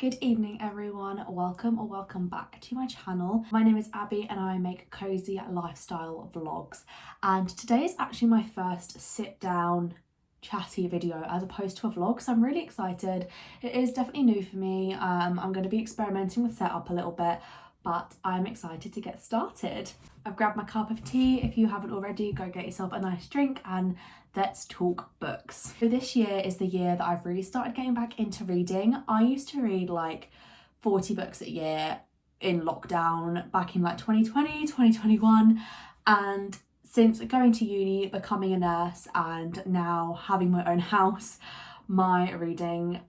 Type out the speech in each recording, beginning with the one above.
Good evening everyone, welcome back to my channel. My name is Abby and I make cozy lifestyle vlogs, and today is actually my first sit down chatty video as opposed to a vlog, so I'm really excited. It is definitely new for me. I'm going to be experimenting with setup a little bit, but I'm excited to get started. I've grabbed my cup of tea. If you haven't already, go get yourself a nice drink and let's talk books. So this year is the year that I've really started getting back into reading. I used to read like 40 books a year in lockdown back in like 2020, 2021, and since going to uni, becoming a nurse, and now having my own house, my reading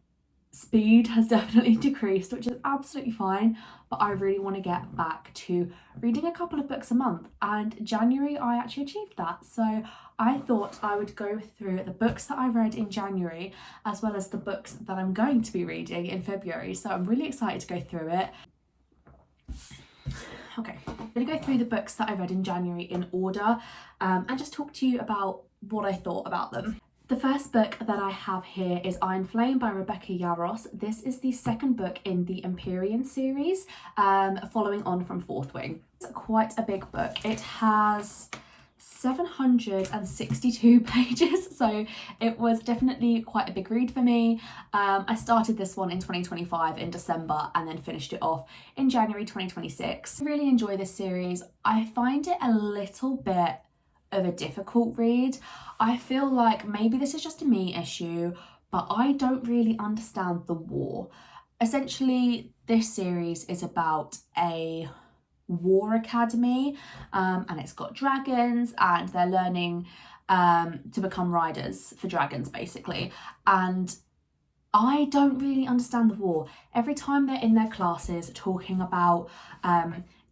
speed has definitely decreased, which is absolutely fine, but I really want to get back to reading a couple of books a month, and January I actually achieved that. So I thought I would go through the books that I read in January as well as the books that I'm going to be reading in February, so I'm really excited to go through it. Okay, I'm going to go through the books that I read in January in order and just talk to you about what I thought about them. The first book that I have here is Iron Flame by Rebecca Yarros. This is the second book in the Empyrean series, following on from Fourth Wing. It's quite a big book. It has 762 pages, so it was definitely quite a big read for me. I started this one in 2025 in December and then finished it off in January 2026. I really enjoy this series. I find it a little bit of a difficult read. I feel like maybe this is just a me issue, but I don't really understand the war. Essentially, this series is about a war academy, and it's got dragons and they're learning to become riders for dragons basically, and I don't really understand the war. Every time they're in their classes talking about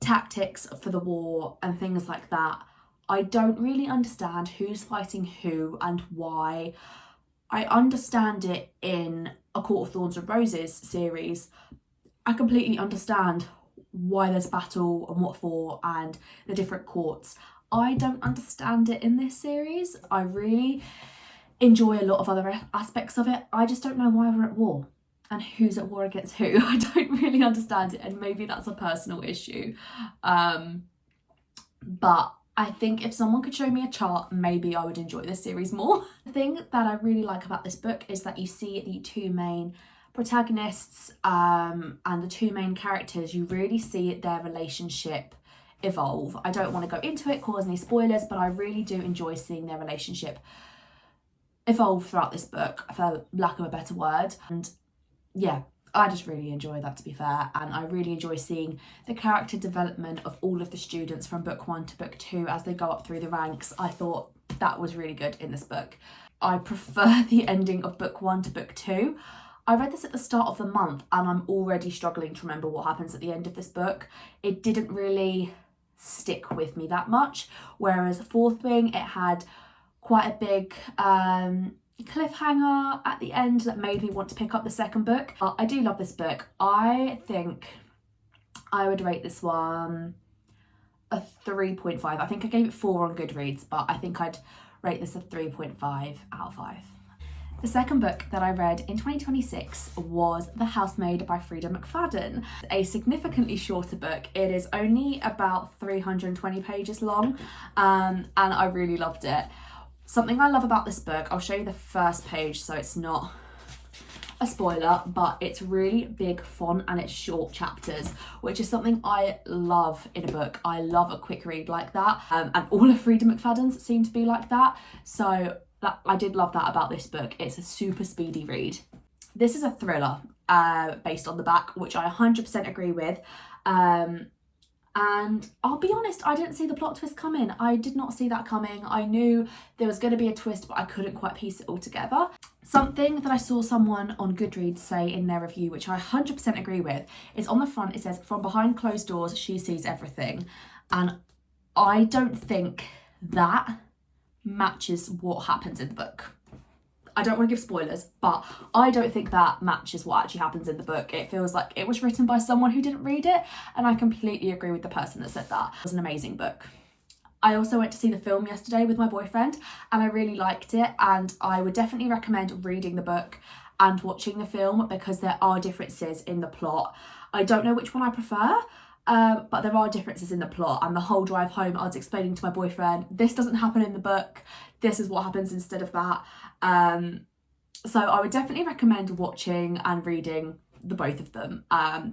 tactics for the war and things like that, I don't really understand who's fighting who and why. I understand it in A Court of Thorns and Roses series. I completely understand why there's battle and what for and the different courts. I don't understand it in this series. I really enjoy a lot of other aspects of it. I just don't know why we're at war and who's at war against who. I don't really understand it, and maybe that's a personal issue. But I think if someone could show me a chart, maybe I would enjoy this series more. The thing that I really like about this book is that you see the two main protagonists and the two main characters. You really see their relationship evolve. I don't want to go into it, cause any spoilers, but I really do enjoy seeing their relationship evolve throughout this book, for lack of a better word. And yeah, I just really enjoy that, to be fair, and I really enjoy seeing the character development of all of the students from book 1 to book 2 as they go up through the ranks. I thought that was really good in this book. I prefer the ending of book 1 to book 2. I read this at the start of the month and I'm already struggling to remember what happens at the end of this book. It didn't really stick with me that much, whereas Fourth Wing, it had quite a big cliffhanger at the end that made me want to pick up the second book. I do love this book. I think I would rate this one a 3.5. I think I gave it 4 on Goodreads, but I think I'd rate this a 3.5 out of 5. The second book that I read in 2026 was The Housemaid by Freida McFadden. A significantly shorter book. It is only about 320 pages long, and I really loved it. Something I love about this book, I'll show you the first page so it's not a spoiler, but it's really big font and it's short chapters, which is something I love in a book. I love a quick read like that, and all of Freida McFadden's seem to be like that, so I did love that about this book. It's a super speedy read. This is a thriller based on the back, which I 100% agree with. And I'll be honest, I didn't see the plot twist coming. I did not see that coming. I knew there was going to be a twist, but I couldn't quite piece it all together. Something that I saw someone on Goodreads say in their review, which I 100% agree with, is on the front it says, "From behind closed doors, she sees everything." And I don't think that matches what happens in the book. I don't want to give spoilers, but I don't think that matches what actually happens in the book. It feels like it was written by someone who didn't read it, and I completely agree with the person that said that. It was an amazing book. I also went to see the film yesterday with my boyfriend and I really liked it, and I would definitely recommend reading the book and watching the film, because there are differences in the plot. I don't know which one I prefer, but there are differences in the plot, and the whole drive home I was explaining to my boyfriend, this doesn't happen in the book, this is what happens instead of that. So I would definitely recommend watching and reading the both of them,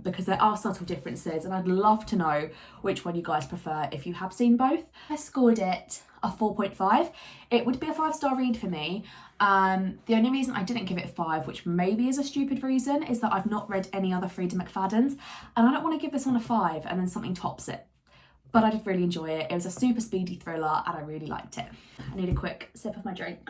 because there are subtle differences, and I'd love to know which one you guys prefer if you have seen both. I scored it a 4.5. It would be a 5-star read for me. The only reason I didn't give it 5, which maybe is a stupid reason, is that I've not read any other Freida McFaddens, and I don't want to give this one a 5 and then something tops it. But I did really enjoy it. It was a super speedy thriller and I really liked it. I need a quick sip of my drink.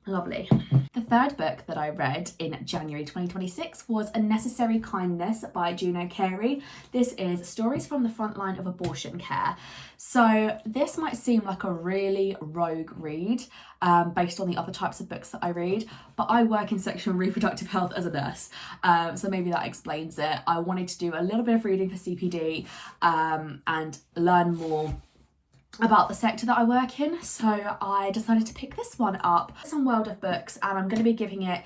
Lovely. The third book that I read in January 2026 was A Necessary Kindness by Juno Carey. This is stories from the front line of abortion care. So this might seem like a really rogue read based on the other types of books that I read, but I work in sexual and reproductive health as a nurse, so maybe that explains it. I wanted to do a little bit of reading for CPD and learn more about the sector that I work in, so I decided to pick this one up. It's on World of Books, and I'm going to be giving it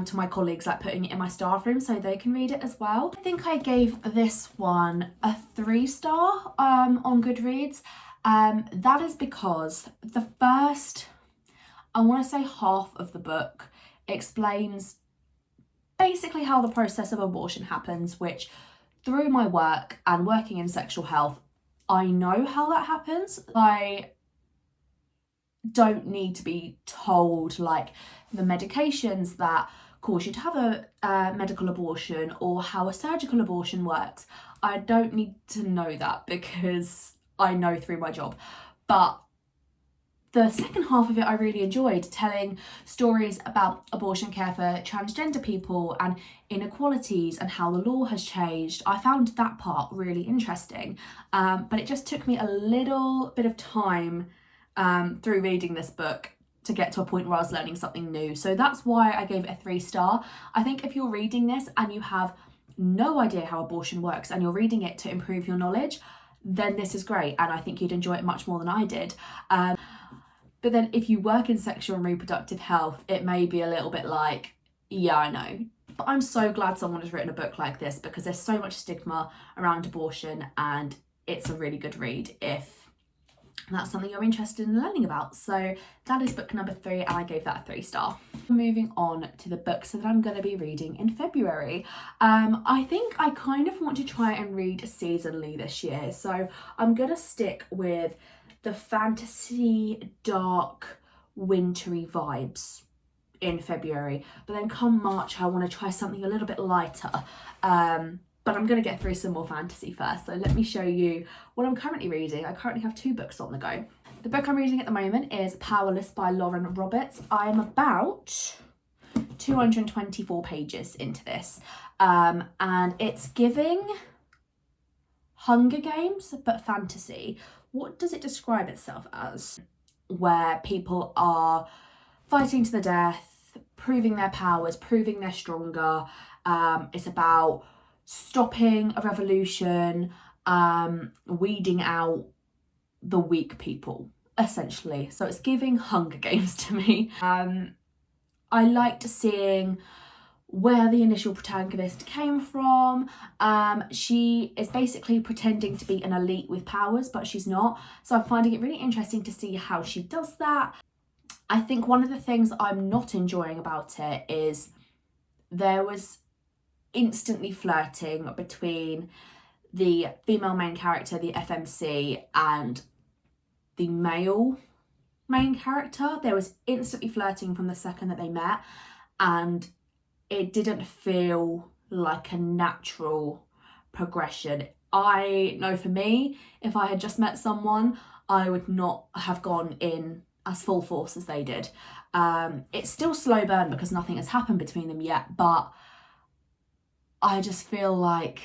to my colleagues, like putting it in my staff room so they can read it as well. I think I gave this one a 3-star on Goodreads. That is because the first, I want to say half of the book explains basically how the process of abortion happens, which through my work and working in sexual health, I know how that happens. I don't need to be told like the medications that cause you to have a medical abortion or how a surgical abortion works. I don't need to know that because I know through my job. But the second half of it I really enjoyed, telling stories about abortion care for transgender people and inequalities and how the law has changed. I found that part really interesting, but it just took me a little bit of time through reading this book to get to a point where I was learning something new. So that's why I gave it a 3-star. I think if you're reading this and you have no idea how abortion works and you're reading it to improve your knowledge, then this is great, and I think you'd enjoy it much more than I did. But then if you work in sexual and reproductive health, it may be a little bit like, yeah, I know. But I'm so glad someone has written a book like this, because there's so much stigma around abortion, and it's a really good read if that's something you're interested in learning about. So that is book number 3, and I gave that a 3-star. Moving on to the books that I'm going to be reading in February. I think I kind of want to try and read seasonally this year. So I'm going to stick with the fantasy, dark, wintry vibes in February. But then come March, I want to try something a little bit lighter. But I'm going to get through some more fantasy first. So let me show you what I'm currently reading. I currently have 2 books on the go. The book I'm reading at the moment is Powerless by Lauren Roberts. I am about 224 pages into this. And it's giving Hunger Games, but fantasy. What does it describe itself as? Where people are fighting to the death, proving their powers, proving they're stronger. It's about stopping a revolution, weeding out the weak people, essentially. So it's giving Hunger Games to me. I liked seeing where the initial protagonist came from. She is basically pretending to be an elite with powers, but she's not. So I'm finding it really interesting to see how she does that. I think one of the things I'm not enjoying about it is there was instantly flirting between the female main character, the FMC, and the male main character. There was instantly flirting from the second that they met, and it didn't feel like a natural progression. I know for me, if I had just met someone, I would not have gone in as full force as they did. It's still slow burn because nothing has happened between them yet, but I just feel like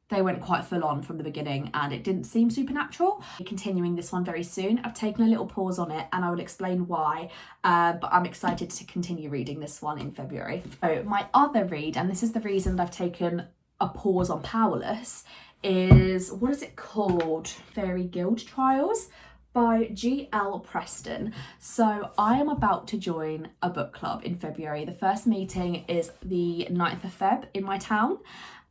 they went quite full on from the beginning and it didn't seem supernatural. Continuing this one very soon. I've taken a little pause on it and I will explain why, but I'm excited to continue reading this one in February. So my other read, and this is the reason that I've taken a pause on Powerless, is, what is it called? Faerie Guild Trials by G.L. Preston. So I am about to join a book club in February. The first meeting is the 9th of Feb in my town,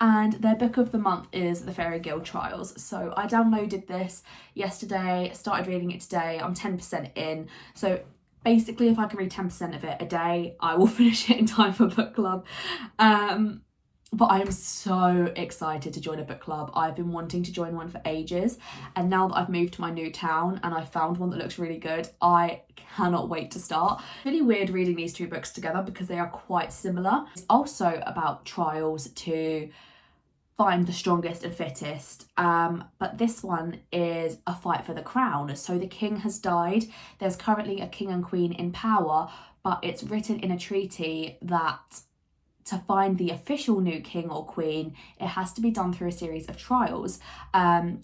and their book of the month is the Faerie Guild Trials. So I downloaded this yesterday, started reading it today. I'm 10% in. So basically, if I can read 10% of it a day, I will finish it in time for book club. But I am so excited to join a book club. I've been wanting to join one for ages, and now that I've moved to my new town and I found one that looks really good, I cannot wait to start. It's really weird reading these two books together because they are quite similar. It's also about trials to find the strongest and fittest, but this one is a fight for the crown. So the king has died. There's currently a king and queen in power, but it's written in a treaty that to find the official new king or queen, it has to be done through a series of trials.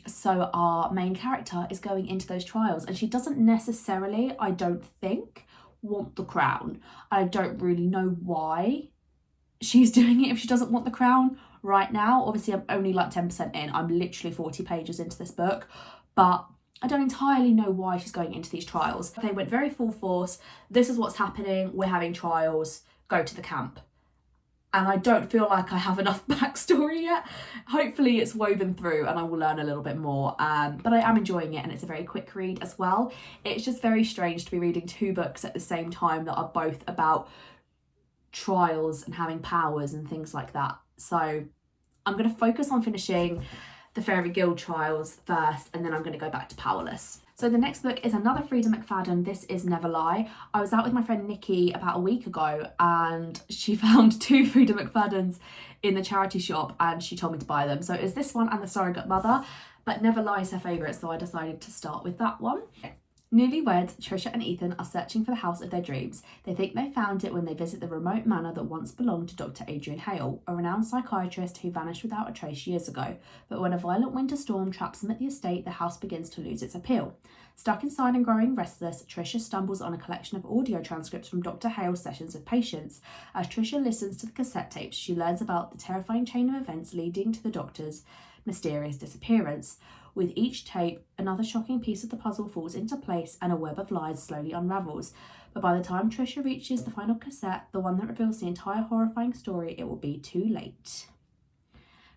So our main character is going into those trials, and she doesn't necessarily, I don't think, want the crown. I don't really know why she's doing it if she doesn't want the crown right now. Obviously, I'm only like 10% in. I'm literally 40 pages into this book, but I don't entirely know why she's going into these trials. They went very full force. This is what's happening. We're having trials. Go to the camp. And I don't feel like I have enough backstory yet. Hopefully it's woven through and I will learn a little bit more. But I am enjoying it, and it's a very quick read as well. It's just very strange to be reading two books at the same time that are both about trials and having powers and things like that. So I'm going to focus on finishing the Faerie Guild Trials first, and then I'm going to go back to Powerless. So the next book is another Freida McFadden. This is Never Lie. I was out with my friend Nikki about a week ago, and she found two Freida McFaddens in the charity shop, and she told me to buy them. So it was this one and The Surrogate Mother, but Never Lie is her favourite, so I decided to start with that one. Newlyweds, Trisha and Ethan are searching for the house of their dreams. They think they found it when they visit the remote manor that once belonged to Dr. Adrian Hale, a renowned psychiatrist who vanished without a trace years ago. But when a violent winter storm traps them at the estate, the house begins to lose its appeal. Stuck inside and growing restless, Trisha stumbles on a collection of audio transcripts from Dr. Hale's sessions with patients. As Trisha listens to the cassette tapes, she learns about the terrifying chain of events leading to the doctor's mysterious disappearance. With each tape, another shocking piece of the puzzle falls into place and a web of lies slowly unravels. But by the time Trisha reaches the final cassette, the one that reveals the entire horrifying story, it will be too late.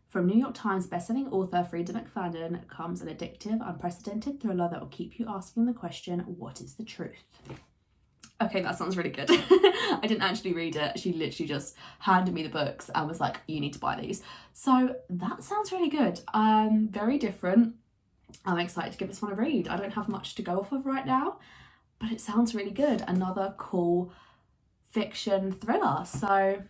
From New York Times bestselling author Freida McFadden comes an addictive, unprecedented thriller that will keep you asking the question, what is the truth? Okay, that sounds really good. I didn't actually read it. She literally just handed me the books and was like, you need to buy these. So that sounds really good. Very different. I'm excited to give this one a read. I don't have much to go off of right now, but it sounds really good. Another cool fiction thriller. So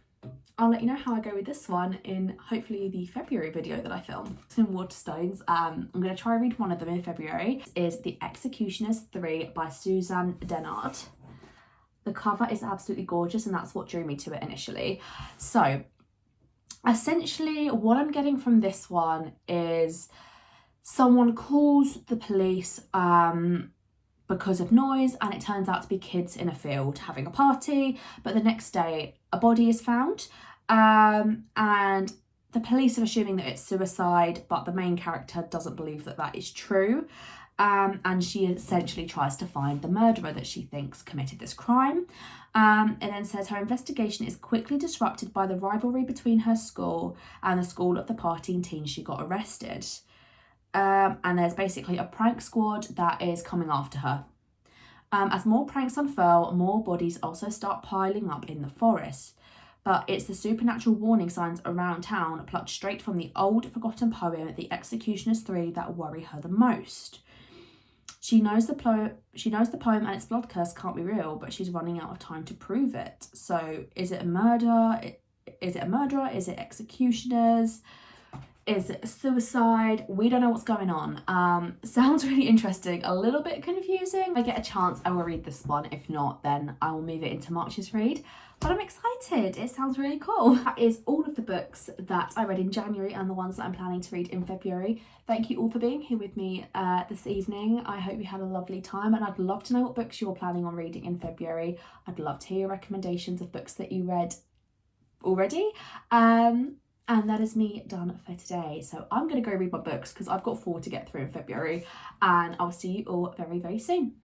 I'll let you know how I go with this one in hopefully the February video that I film. In Waterstones, I'm going to try and read one of them in February. This is The Executioners 3 by Suzanne Dennard. The cover is absolutely gorgeous, and that's what drew me to it initially. So essentially what I'm getting from this one is someone calls the police because of noise, and it turns out to be kids in a field having a party, but the next day a body is found, and the police are assuming that it's suicide, but the main character doesn't believe that that is true. And she essentially tries to find the murderer that she thinks committed this crime. And then says her investigation is quickly disrupted by the rivalry between her school and the school of the partying teens she got arrested. And there's basically a prank squad that is coming after her. As more pranks unfurl, more bodies also start piling up in the forest. But it's the supernatural warning signs around town, plucked straight from the old forgotten poem, The Executioners 3, that worry her the most. She knows the poem and its blood curse can't be real, but she's running out of time to prove it. So is it a murder? Is it a murderer? Is it executioners? Is it a suicide? We don't know what's going on. Sounds really interesting, a little bit confusing. If I get a chance, I will read this one. If not, then I will move it into March's read. But I'm excited. It sounds really cool. That is all of the books that I read in January and the ones that I'm planning to read in February. Thank you all for being here with me this evening. I hope you had a lovely time, and I'd love to know what books you're planning on reading in February. I'd love to hear your recommendations of books that you read already. And And that is me done for today. So I'm going to go read my books because I've got 4 to get through in February, and I'll see you all very, very soon.